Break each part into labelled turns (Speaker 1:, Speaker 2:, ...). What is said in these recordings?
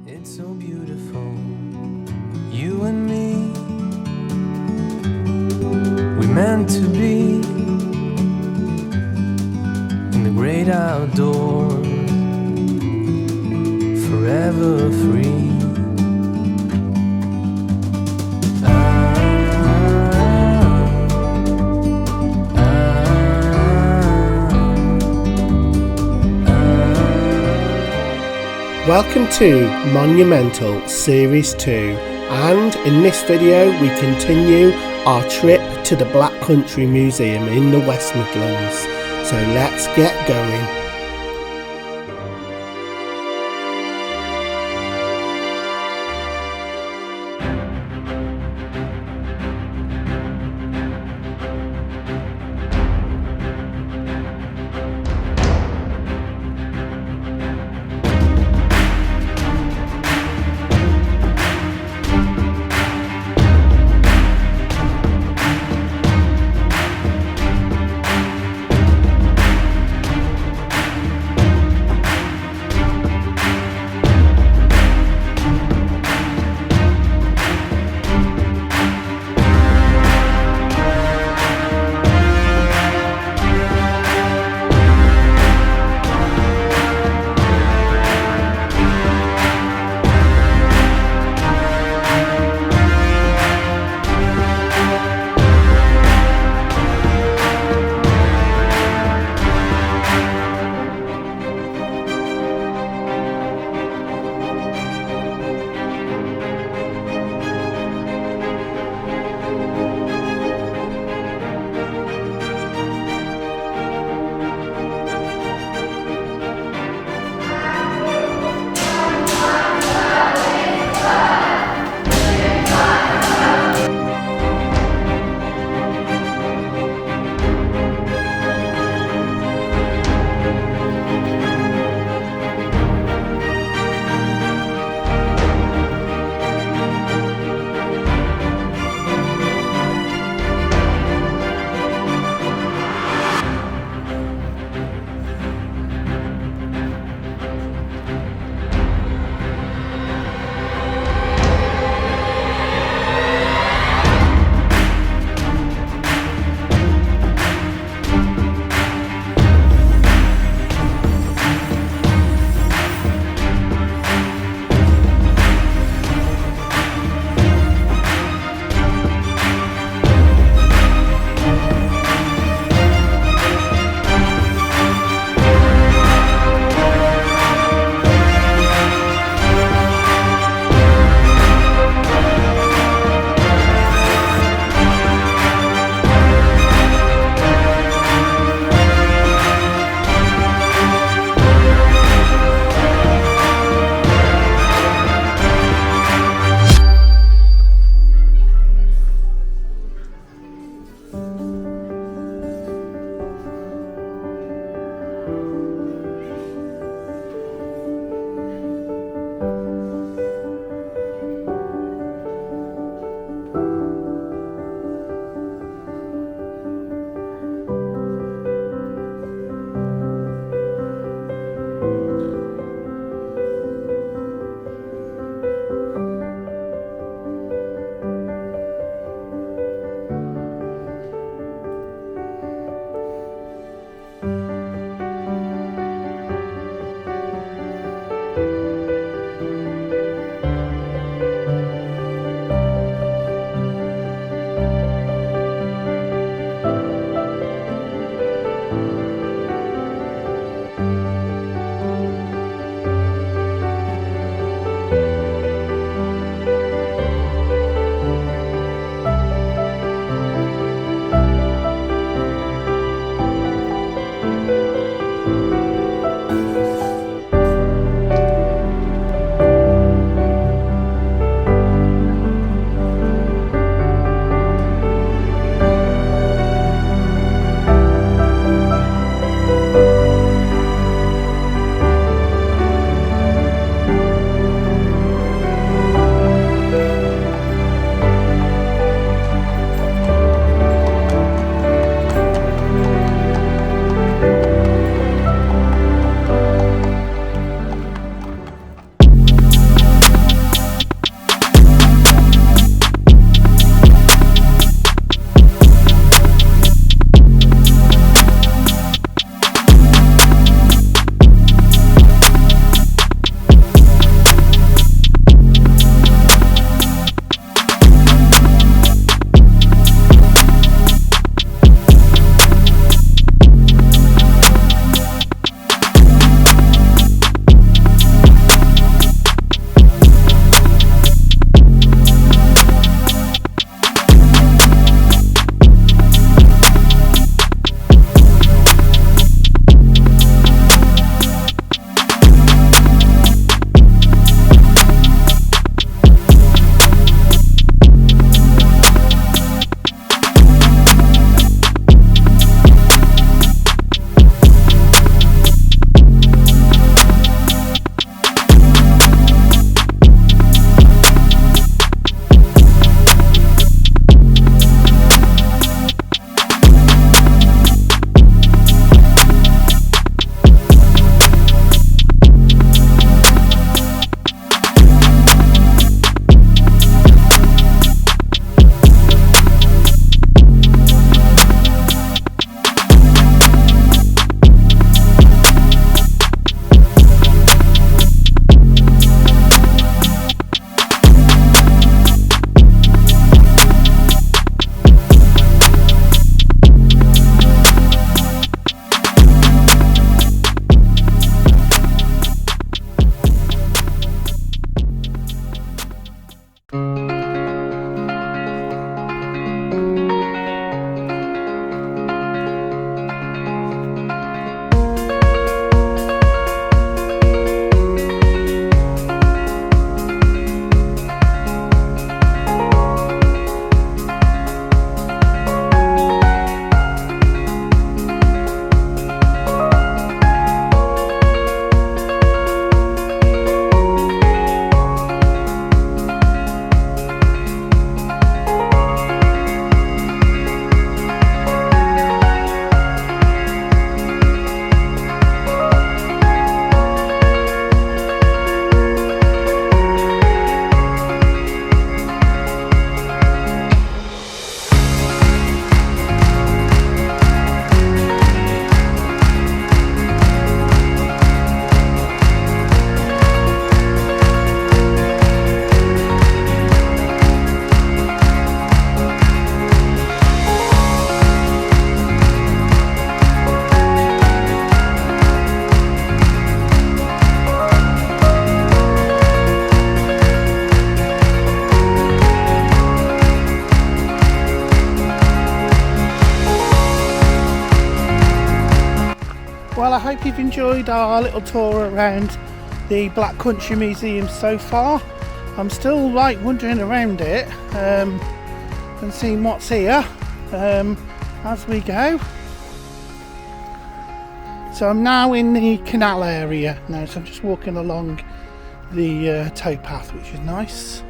Speaker 1: It's so beautiful, you and me. We meant to be in the great outdoors, forever free.
Speaker 2: Welcome to Monumental Series 2, and in this video we continue our trip to the Black Country Museum in the West Midlands. So let's get going. I hope you've enjoyed our little tour around the Black Country Museum so far. I'm still like wandering around it and seeing what's here as we go. So I'm now in the canal area now, so I'm just walking along the towpath, which is nice.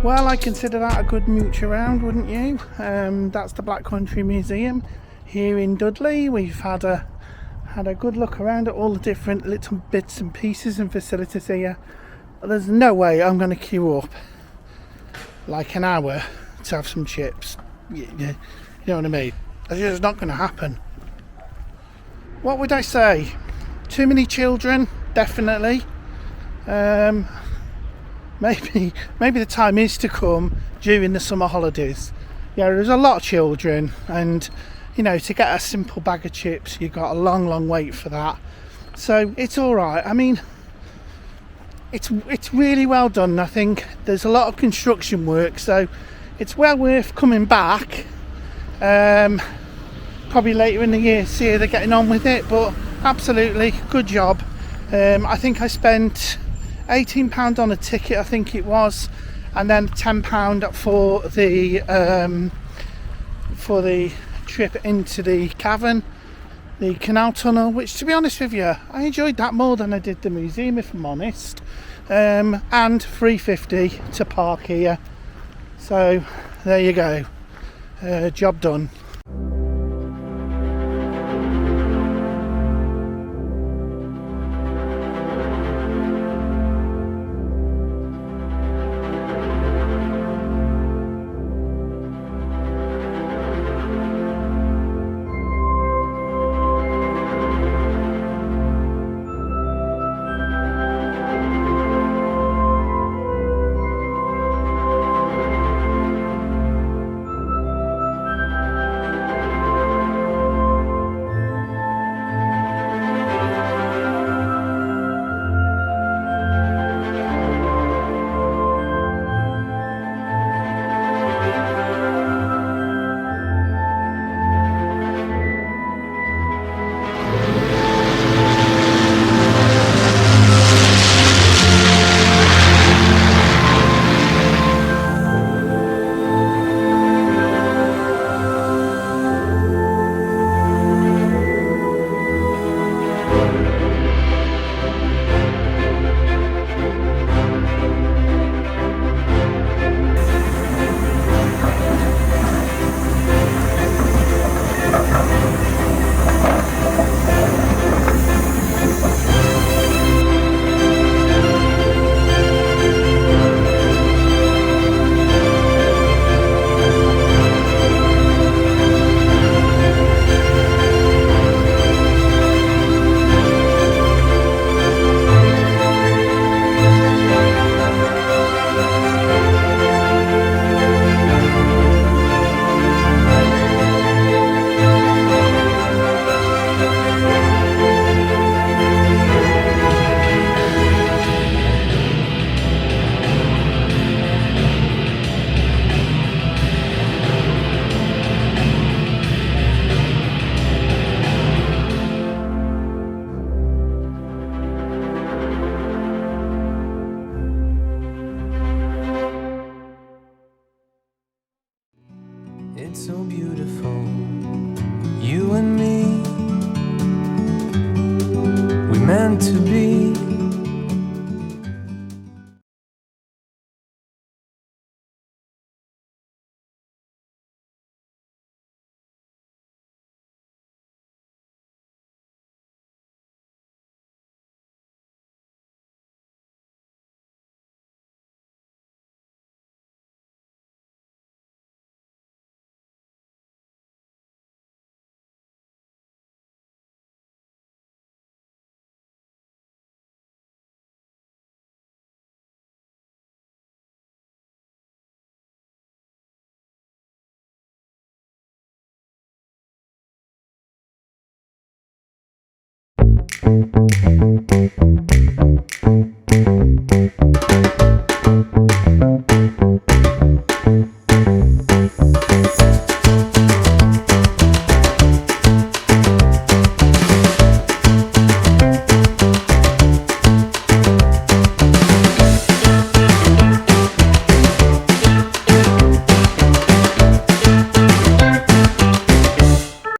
Speaker 2: Well, I consider that a good mooch around, wouldn't you? That's the Black Country Museum here in Dudley. We've had a good look around at all the different little bits and pieces and facilities here. There's no way I'm going to queue up like an hour to have some chips. You know what I mean? It's just not going to happen. What would I say? Too many children, definitely. Maybe the time is to come during the summer holidays. Yeah, there's a lot of children, and you know, to get a simple bag of chips, you've got a long wait for that. So it's all right. I mean, it's really well done. I think there's a lot of construction work, so it's well worth coming back. Probably later in the year, see how they're getting on with it. But absolutely, good job. I think I spent £18 on a ticket, I think it was, and then £10 for the trip into the cavern, the canal tunnel, which, to be honest with you, I enjoyed that more than I did the museum, if I'm honest. And £3.50 to park here. So there you go, job done.
Speaker 1: It's so beautiful, you and me. We meant to be.